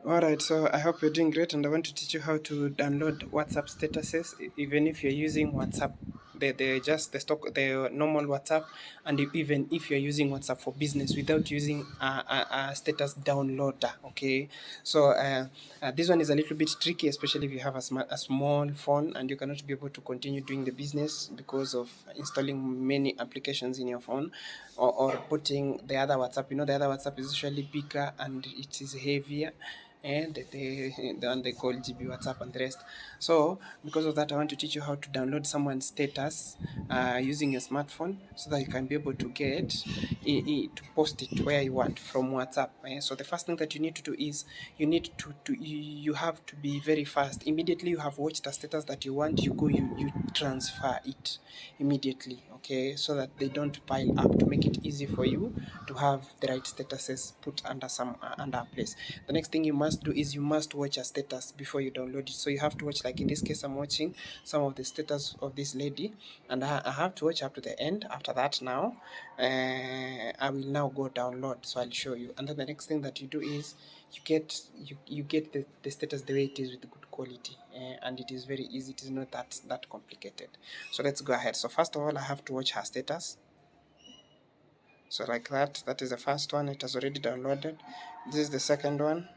Alright, so I hope you're doing great, and I want to teach you how to download WhatsApp statuses, even if you're using WhatsApp, the just the stock, the normal WhatsApp, and even if you're using WhatsApp for business without using a status downloader. Okay, so this one is a little bit tricky, especially if you have a small phone and you cannot be able to continue doing the business because of installing many applications in your phone, or putting the other WhatsApp. You know, the other WhatsApp is usually bigger and it is heavier, and the one they call GB WhatsApp and the rest. So because of that, I want to teach you how to download someone's status using your smartphone, so that you can be able to get to post it where you want from WhatsApp. So the first thing that you need to do is you have to be very fast. Immediately you have watched a status that you want, you transfer it immediately, okay, so that they don't pile up, to make it easy for you to have the right statuses put under under a place. The next thing you must do is you must watch a status before you download it. So you have to watch, like in this case I'm watching some of the status of this lady, and I have to watch up to the end. After that, now I will now go download, so I'll show you. And then the next thing that you do is you get the status the way it is, with good quality, and it is very easy. It is not that complicated. So let's go ahead. So first of all, I have to watch her status. So like that is the first one. It has already downloaded. This is the second one.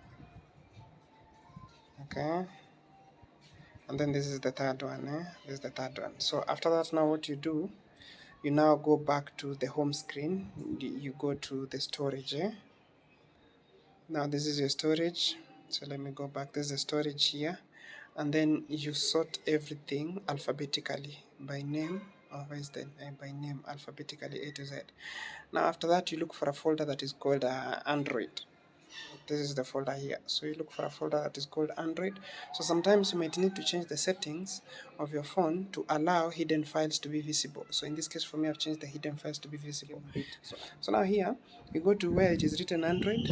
Okay, and then this is the third one. This is the third one. So after that, now what you do, you now go back to the home screen. You go to the storage. Now this is your storage. So let me go back. There's the storage here, and then you sort everything alphabetically by name. Or where is the by name alphabetically, A to Z. Now after that, you look for a folder that is called Android. This is the folder here. So you look for a folder that is called Android. So sometimes you might need to change the settings of your phone to allow hidden files to be visible. So in this case, for me, I've changed the hidden files to be visible. So now here you go to where it is written Android,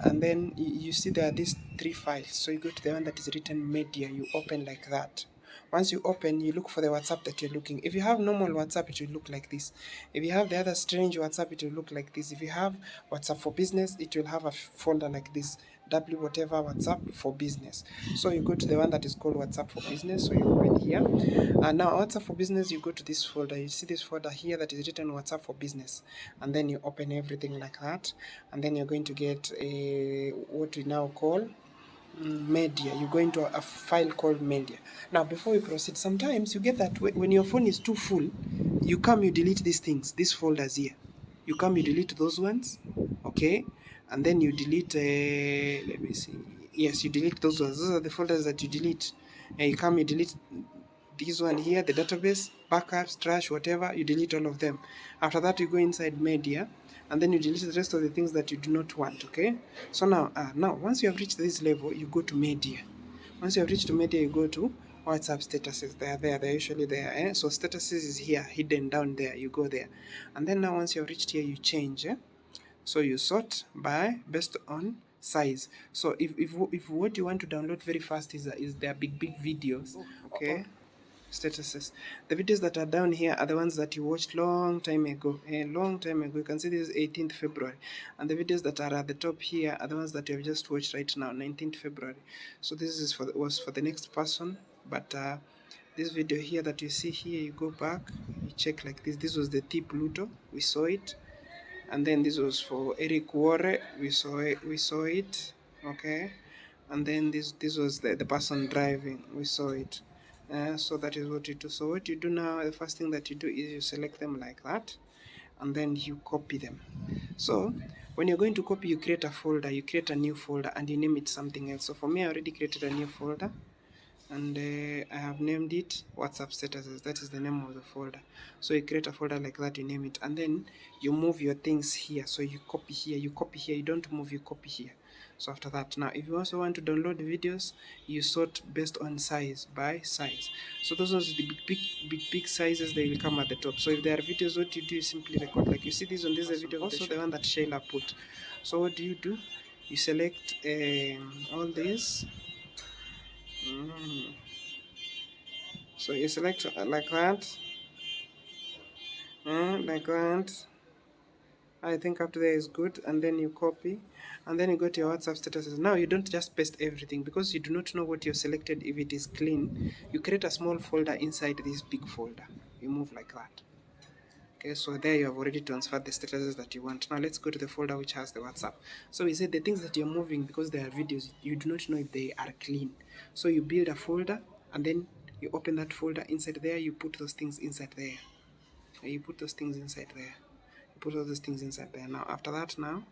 and then you see there are these three files. So you go to the one that is written media, you open like that. Once you open, you look for the WhatsApp that you're looking. If you have normal WhatsApp, it will look like this. If you have the other strange WhatsApp, it will look like this. If you have WhatsApp for business, it will have a folder like this, W whatever WhatsApp for business. So you go to the one that is called WhatsApp for business. So you open here, and now WhatsApp for business, you go to this folder. You see this folder here that is written WhatsApp for business, and then you open everything like that, and then you're going to get a what we now call media. You go into a file called media. Now before we proceed, sometimes you get that when your phone is too full, you delete these things, these folders here. You delete those ones, okay, and then you delete let me see, yes, you delete those ones. Those are the folders that you delete. And you delete this one here, the database, backups, trash, whatever. You delete all of them. After that, you go inside media, and then you delete the rest of the things that you do not want. Okay, so now once you have reached this level, you go to media. Once you have reached media, you go to WhatsApp statuses. They're usually there. So statuses is here, hidden down there. You go there, and then now once you have reached here, you change. So you sort by based on size. So if what you want to download very fast is their big videos, okay, statuses. The videos that are down here are the ones that you watched long time ago. A long time ago. You can see this is 18th February. And the videos that are at the top here are the ones that you have just watched right now, 19th February. So this is was for the next person. But this video here that you see here, you go back, you check like this. This was the T Pluto. We saw it. And then this was for Eric Warre. We saw it. Okay. And then this was the person driving. We saw it. So that is what you do. So what you do now, the first thing that you do is you select them like that, and then you copy them. So when you're going to copy, you create a folder, you create a new folder, and you name it something else. So for me, I already created a new folder, and I have named it WhatsApp statuses. That is the name of the folder. So you create a folder like that, you name it, and then you move your things here. So you copy here, you don't move, you copy here. So after that, now if you also want to download videos, you sort based on size, by size. So those are the big sizes. They will come at the top. So if there are videos, what you do is simply record. Like you see this one, this is a video, also the one that Shayla put. So what do? You select all these. So you select like that, like that, I think up to there is good, and then you copy, and then you go to your WhatsApp statuses. Now you don't just paste everything because you do not know what you've selected. If it is clean, you create a small folder inside this big folder. You move like that. Okay, so there you have already transferred the statuses that you want. Now let's go to the folder which has the WhatsApp. So we said the things that you're moving, because they are videos, you do not know if they are clean. So you build a folder, and then you open that folder. Inside there, you put those things inside there. You put those things inside there. You put all those things inside there. Now after that, now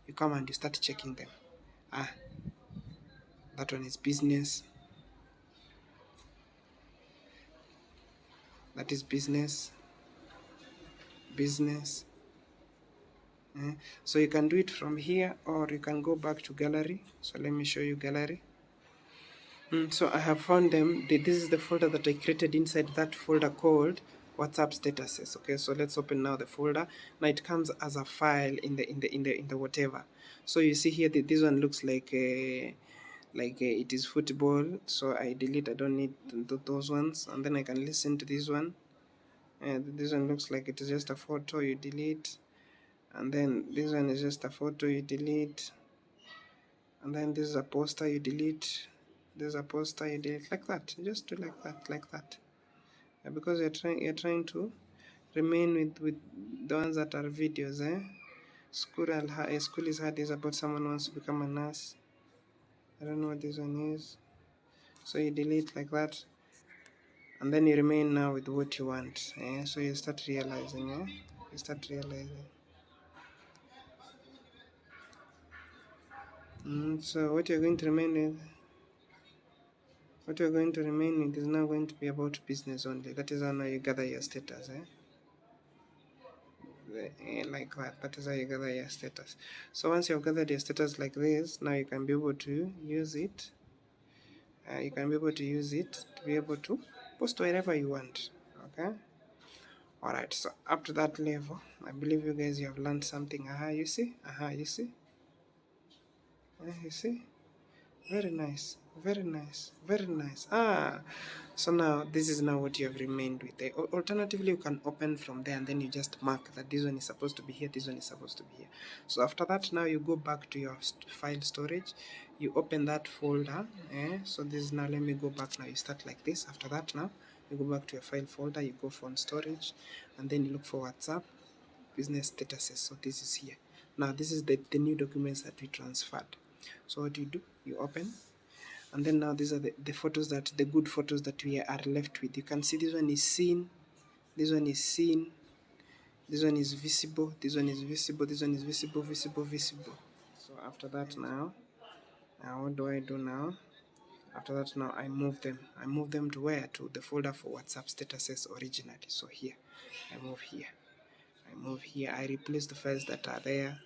you come and you start checking them. Ah, that one is business. That is business. Business. So you can do it from here, or you can go back to gallery. So let me show you gallery. So I have found them. This is the folder that I created inside that folder called WhatsApp statuses. Okay, so let's open now the folder. Now it comes as a file in the whatever. So you see here that this one looks like it is football. So I delete. I don't need those ones, and then I can listen to this one. And this one looks like it is just a photo. You delete, and then this one is just a photo. You delete, and then this is a poster. You delete. There's a poster, you delete, like that. Just do like that. Because you're trying to remain with the ones that are videos. School is hard is about someone who wants to become a nurse. I don't know what this one is. So you delete like that, and then you remain now with what you want. So you start realizing. You start realizing. So what you're going to remain with. What you're going to remain with is now going to be about business only. That is how now you gather your status. Like that. That is how you gather your status. So once you've gathered your status like this, now you can be able to use it. You can be able to use it to be able to post wherever you want. Okay. All right. So up to that level, I believe you guys you have learned something. You see. You see. You see. Very nice, very nice, very nice. So now this is now what you have remained with. Alternatively, you can open from there and then you just mark that this one is supposed to be here, this one is supposed to be here. So after that, now you go back to your file storage, you open that folder. So this is now, let me go back now. You start like this. After that, now you go back to your file folder, you go phone storage, and then you look for WhatsApp business statuses. So this is here. Now this is the new documents that we transferred. So what you do, you open, and then now these are the photos, that the good photos that we are left with. You can see this one is seen, this one is seen, this one is visible, this one is visible, this one is visible, visible. So after that, now what do I do now? After that, now I move them to where? To the folder for WhatsApp statuses originally. So here I move here, I replace the files that are there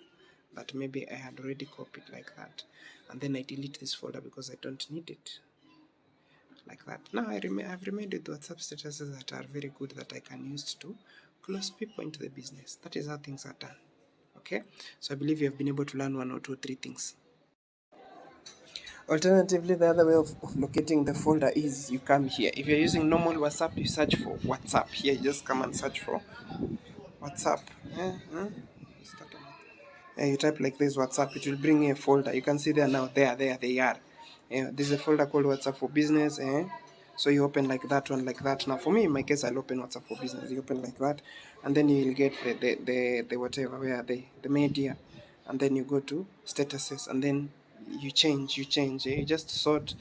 that maybe I had already copied, like that, and then I delete this folder because I don't need it, like that. Now I've remained with WhatsApp statuses that are very good, that I can use to close people into the business. That is how things are done. Okay, so I believe you have been able to learn 1 or 2 or 3 things. Alternatively, the other way of locating the folder is you come here. If you're using normal WhatsApp, you search for WhatsApp. Here, you just come and search for WhatsApp. You type like this WhatsApp, it will bring you a folder. You can see there now, there they are. This is a folder called WhatsApp for business. So you open like that one, like that. Now for me, in my case, I'll open WhatsApp for business. You open like that, and then you will get the whatever, where the media, and then you go to statuses, and then you change. You just sort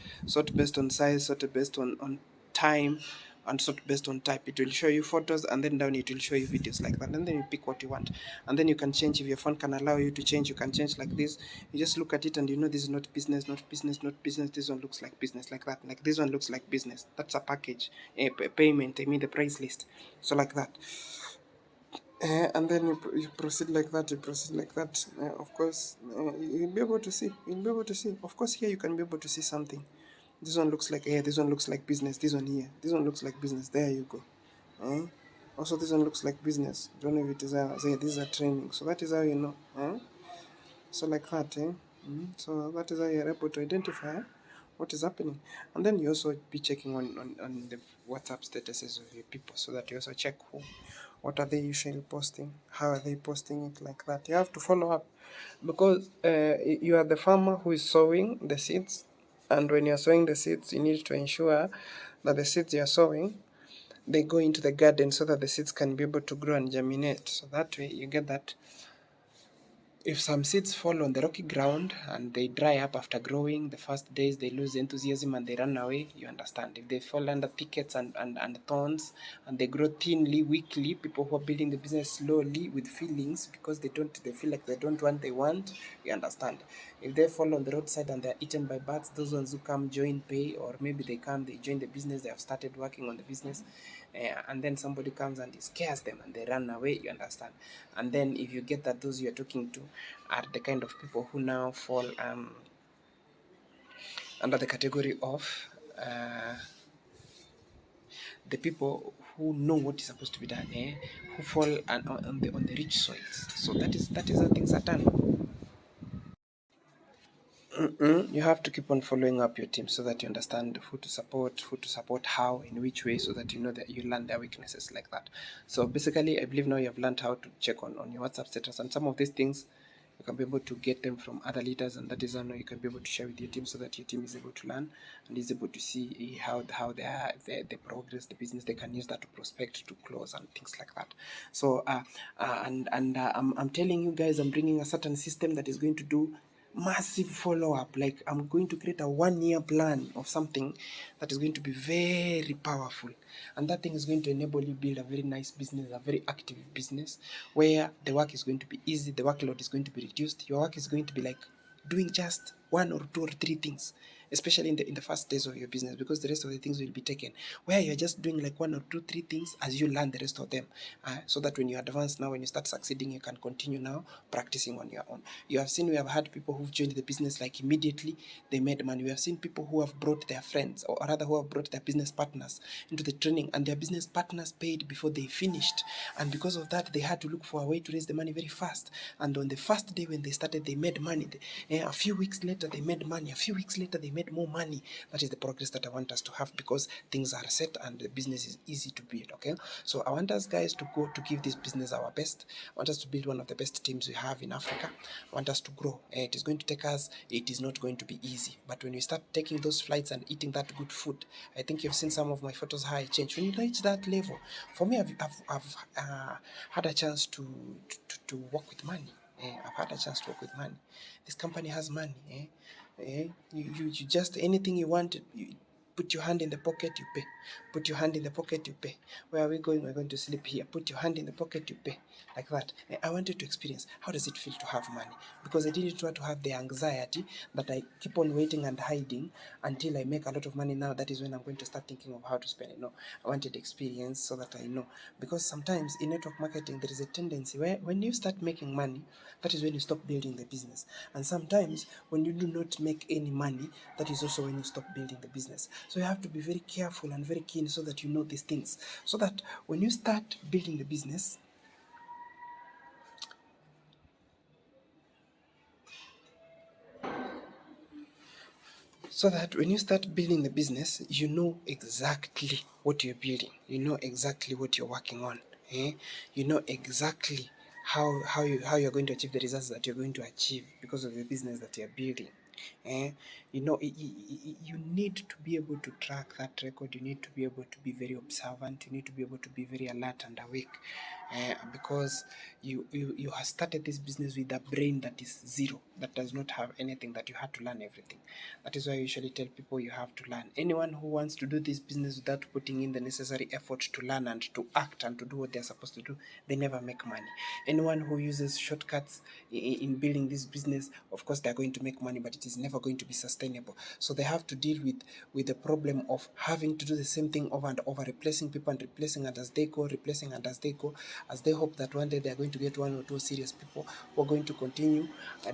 based on size, sort based on time, and sort based on type. It will show you photos, and then down it will show you videos, like that, and then you pick what you want, and then you can change. If your phone can allow you to change, you can change like this. You just look at it and you know this is not business, not business, not business. This one looks like business, like that. Like this one looks like business. That's a package, a payment, I mean the price list. So like that. And then you proceed like that, of course, you'll be able to see. Of course, here you can be able to see something. This one looks like, this one looks like business. This one here, this one looks like business. There you go. Also, this one looks like business. Don't know if it is this is a training. So that is how you know. So like that. So that is how you're able to identify what is happening. And then you also be checking on the WhatsApp statuses of your people, so that you also check What are they usually posting? How are they posting it like that? You have to follow up, because you are the farmer who is sowing the seeds, and when you are sowing the seeds, you need to ensure that the seeds you are sowing, they go into the garden so that the seeds can be able to grow and germinate. So that way you get that if some seeds fall on the rocky ground and they dry up after growing, the first days they lose enthusiasm and they run away, you understand. If they fall under thickets and thorns and they grow thinly, weakly, people who are building the business slowly with feelings because they feel like they don't want, they want, you understand. If they fall on the roadside and they're eaten by bats, those ones who come join pay, or maybe they join the business, they have started working on the business, and then somebody comes and scares them and they run away, you understand. And then if you get that those you're talking to are the kind of people who now fall under the category of uh, the people who know what is supposed to be done, who fall on the rich soils. So that is how things are done. You have to keep on following up your team so that you understand who to support how, in which way, so that you know that you learn their weaknesses like that. So basically, I believe now you have learned how to check on your WhatsApp status, and some of these things you can be able to get them from other leaders, and that is how now you can be able to share with your team so that your team is able to learn and is able to see how they progress the business. They can use that to prospect, to close, and things like that. So I'm telling you guys, I'm bringing a certain system that is going to do massive follow-up. Like, I'm going to create a 1-year plan of something that is going to be very powerful, and that thing is going to enable you build a very nice business, a very active business, where the work is going to be easy, the workload is going to be reduced, your work is going to be like doing just 1 or 2 or 3 things, especially in the first days of your business, because the rest of the things will be taken, where you're just doing like 1 or 2, 3 things as you learn the rest of them, so that when you advance now, when you start succeeding, you can continue now practicing on your own. You have seen, we have had people who've joined the business like immediately they made money. We have seen people who have brought their friends, or rather who have brought their business partners into the training, and their business partners paid before they finished, and because of that they had to look for a way to raise the money very fast, and on the first day when they started, they made money. A few weeks later they made money, a few weeks later they made more money. That is the progress that I want us to have, because things are set and the business is easy to build. Okay, so I want us guys to go to give this business our best. I want us to build one of the best teams we have in Africa. I want us to grow. It is going to take us, it is not going to be easy, but when we start taking those flights and eating that good food, I think you've seen some of my photos how I change. When you reach that level, for me, I've had a chance to work with money. I've had a chance to work with money. This company has money. You just, anything you want, you put your hand in the pocket, you pay. Put your hand in the pocket, you pay. Where are we going? We're going to sleep here. Put your hand in the pocket, you pay. Like that. I wanted to experience how does it feel to have money, because I didn't want to have the anxiety that I keep on waiting and hiding until I make a lot of money. Now that is when I'm going to start thinking of how to spend it. No, I wanted experience so that I know, because sometimes in network marketing there is a tendency where when you start making money, that is when you stop building the business, and sometimes when you do not make any money, that is also when you stop building the business. So you have to be very careful and very keen so that you know these things, so that when you start building the business, you know exactly what you're building, you know exactly what you're working on, you know exactly how you're going to achieve the results that you're going to achieve because of the business that you're building. eh? You know, you need to be able to track that record. You need to be able to be very observant. You need to be able to be very alert and awake, because you have started this business with a brain that is zero, that does not have anything, that you had to learn everything. That is why I usually tell people you have to learn. Anyone who wants to do this business without putting in the necessary effort to learn and to act and to do what they're supposed to do, they never make money. Anyone who uses shortcuts in building this business, of course they're going to make money, but it is never going to be sustainable. So they have to deal with the problem of having to do the same thing over and over, replacing people and replacing, and as they go, replacing, and as they go, as they hope that one day they're going to get 1 or 2 serious people who are going to continue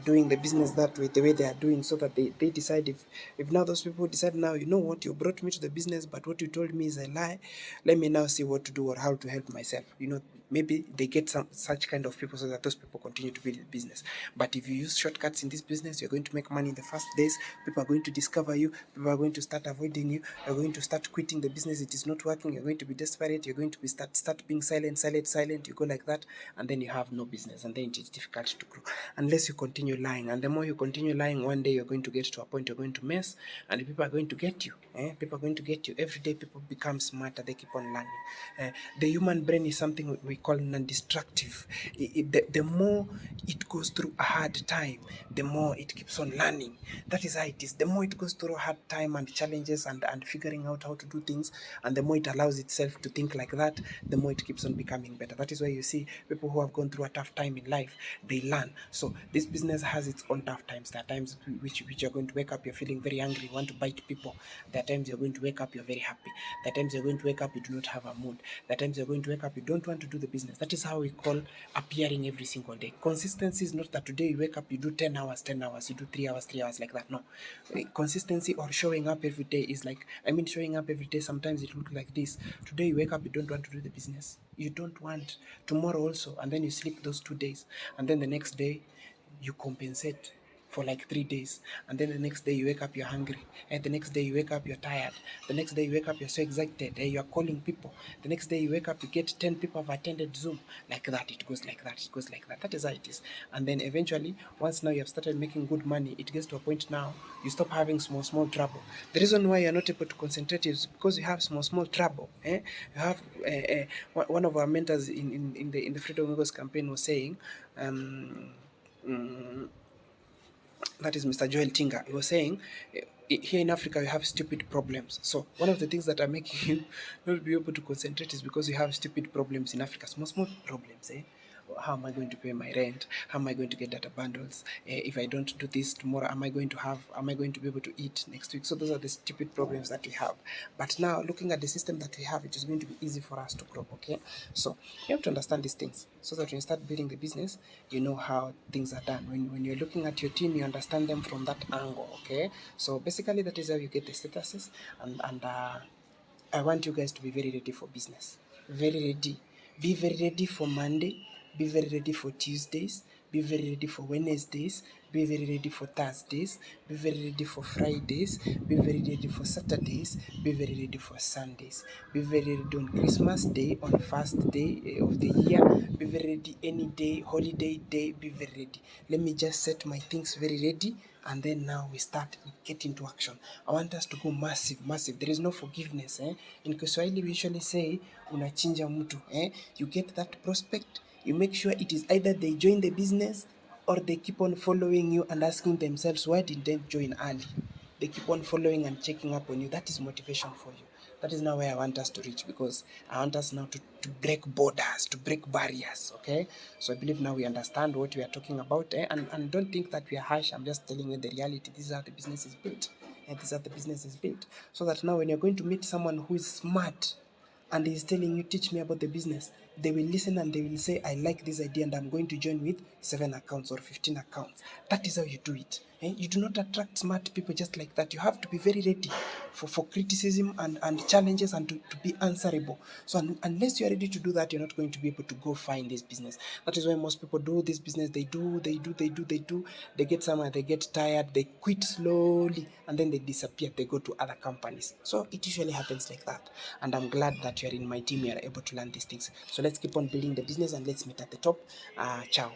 doing the business that way, the way they are doing, so that they decide, if now those people decide, now, you know what, you brought me to the business, but what you told me is a lie, let me now see what to do or how to help myself. You know, maybe they get some such kind of people so that those people continue to build the business. But if you use shortcuts in this business, you're going to make money in the first days. People are going to discover you. People are going to start avoiding you. You're going to start quitting the business. It is not working. You're going to be desperate. You're going to be start being silent. You go like that, and then you have no business, and then it is difficult to grow unless you continue lying. And the more you continue lying, one day you're going to get to a point you're going to mess, and people are going to get you. People are going to get you. Every day people become smarter. They keep on learning. The human brain is something we call non-destructive. The more it goes through a hard time, the more it keeps on learning. That is how it is. The more it goes through a hard time and challenges and figuring out how to do things, and the more it allows itself to think like that, the more it keeps on becoming better. That is why you see people who have gone through a tough time in life, they learn. So this business has its own tough times. There are times which you're going to wake up, you're feeling very angry, you want to bite people. There are times you're going to wake up, you're very happy. There are times you're going to wake up, you do not have a mood. There are times you're going to wake up, you don't want to do the business. That is how we call appearing every single day. Consistency is not that today you wake up, you do 10 hours, you do 3 hours, 3 hours like that. No. Consistency or showing up every day is like, showing up every day, sometimes it looks like this. Today you wake up, you don't want to do the business. You don't want. Tomorrow also, and then you sleep those 2 days. And then the next day, you compensate for like 3 days, and then the next day you wake up, you're hungry, and the next day you wake up, you're tired, the next day you wake up, you're so excited, you're calling people, the next day you wake up, you get 10 people have attended Zoom. Like that, it goes like that, it goes like that. That is how it is. And then eventually, once now you have started making good money, it gets to a point now you stop having small trouble. The reason why you're not able to concentrate is because you have small trouble. You have one of our mentors in the Freedom Amigos campaign was saying, that is Mr. Joel Tinga. He was saying, here in Africa, we have stupid problems. So one of the things that are making you not be able to concentrate is because you have stupid problems in Africa. Small problems, How am I going to pay my rent? How am I going to get data bundles? If I don't do this tomorrow, am I going to be able to eat next week? So those are the stupid problems that we have. But now, looking at the system that we have, it is going to be easy for us to grow, okay? So you have to understand these things so that when you start building the business, you know how things are done. When you're looking at your team, you understand them from that angle, okay? So basically, that is how you get the statuses, and I want you guys to be very ready for business. Very ready. Be very ready for Monday. Be very ready for Tuesdays. Be very ready for Wednesdays. Be very ready for Thursdays. Be very ready for Fridays. Be very ready for Saturdays. Be very ready for Sundays. Be very ready on Christmas Day, on first day of the year. Be very ready any day, holiday day. Be very ready. Let me just set my things very ready, and then now we start getting to action. I want us to go massive. There is no forgiveness. In Kiswahili we usually say unachinja mtu. You get that prospect, you make sure it is either they join the business or they keep on following you and asking themselves, why did they join early? They keep on following and checking up on you. That is motivation for you. That is now where I want us to reach, because I want us now to break borders, to break barriers, okay? So I believe now we understand what we are talking about, and don't think that we are harsh. I'm just telling you the reality. This is how the business is built. And this is how the business is built. So that now when you're going to meet someone who is smart and is telling you, teach me about the business, they will listen and they will say, I like this idea and I'm going to join with 7 accounts or 15 accounts. That is how you do it. You do not attract smart people just like that. You have to be very ready for criticism and challenges, and to be answerable. So unless you are ready to do that, you're not going to be able to go find this business. That is why most people do this business. They get somewhere, they get tired, they quit slowly, and then they disappear. They go to other companies. So it usually happens like that. And I'm glad that you're in my team. You're able to learn these things. So let's keep on building the business, and let's meet at the top. Ciao.